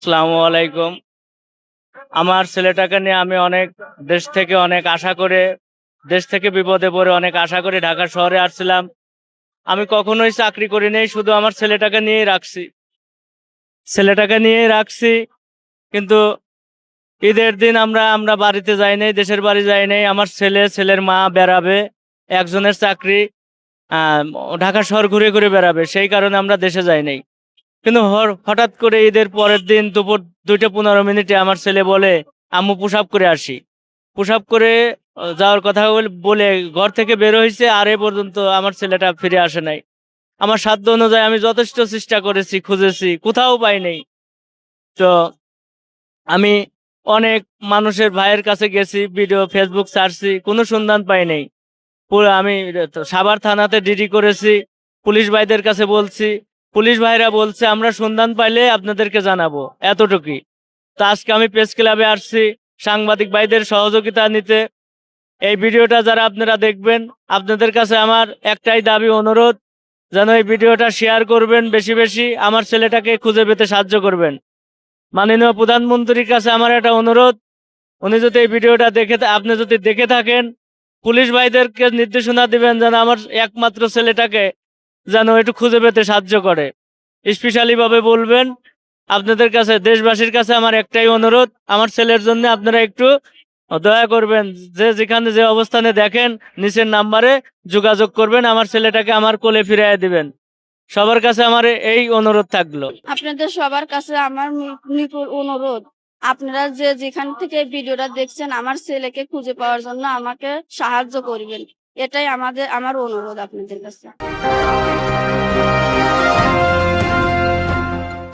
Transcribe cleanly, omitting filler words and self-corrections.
আসসালামু আলাইকুম। আমার ছেলেটাকে নিয়ে আমি অনেক আশা করে দেশ থেকে বিপদে পড়ে অনেক আশা করে ঢাকা শহরে আসছিলাম। আমি কখনোই চাকরি করি নাই, শুধু আমার ছেলেটাকে নিয়েই রাখছি। ছেলেটাকে নিয়েই রাখছি কিন্তু ঈদের দিন আমরা বাড়িতে যাই নাই, দেশের বাড়ি যাই নাই। আমার ছেলের মা বেড়াবে, একজনের চাকরি, আহ, ঢাকা শহর ঘুরে ঘুরে বেড়াবে, সেই কারণে আমরা দেশে যাই নাই। কিন্তু হঠাৎ করে ঈদের পরের দিন দুপুর 2:15 আমার ছেলে বলে, আম্মু পুশ আপ করে আসি। পুশ আপ করে যাওয়ার কথা বলে ঘর থেকে বের হয়েছে, আর এ পর্যন্ত আমার ছেলেটা ফিরে আসে নাই। আমার সাধ্য অনুযায়ী আমি যথেষ্ট চেষ্টা করেছি, খুঁজেছি, কোথাও পাই নাই। তো আমি অনেক মানুষের ভাইয়ের কাছে গেছি, ভিডিও ফেসবুক ছাড়ছি, কোনো সন্ধান পাই নাই। পুরো আমি সাভার থানাতে ডিডি করেছি, পুলিশ ভাইদের কাছে বলছি। পুলিশ ভাইরা বলছে আমরা সন্ধান পাইলে আপনাদেরকে জানাবো, এতটুকুই। তো আজকে আমি প্রেস ক্লাবে আসছি সাংবাদিক ভাইদের সহযোগিতা নিতে। এই ভিডিওটা যারা আপনারা দেখবেন, আপনাদের কাছে আমার একটাই দাবি, অনুরোধ, যেন এই ভিডিওটা শেয়ার করবেন বেশি বেশি, আমার ছেলেটাকে খুঁজে পেতে সাহায্য করবেন। মাননীয় প্রধানমন্ত্রীর কাছে আমার একটা অনুরোধ, উনি যদি এই ভিডিওটা আপনি যদি দেখে থাকেন, পুলিশ ভাইদেরকে নির্দেশনা দিবেন যেন আমার একমাত্র ছেলেটাকে যেন একটু খুঁজে পেতে সাহায্য করে। স্পেশালি ভাবে বলবেন। আপনাদের কাছে, দেশবাসীর কাছে আমার একটাই অনুরোধ, আমার ছেলের জন্য আপনারা একটু দয়া করবেন। যে যেখানে যে অবস্থানে দেখেন, নিচের নাম্বারে যোগাযোগ করবেন, আমার ছেলেটাকে আমার কোলে ফিরিয়ে দিবেন। সবার কাছে আমার এই অনুরোধ থাকলো। আপনাদের সবার কাছে আমার নিপুণ অনুরোধ, আপনারা যে যেখান থেকে ভিডিওটা দেখছেন আমার ছেলেকে খুঁজে পাওয়ার জন্য আমাকে সাহায্য করবেন। এটাই আমার অনুরোধ আপনাদের কাছে।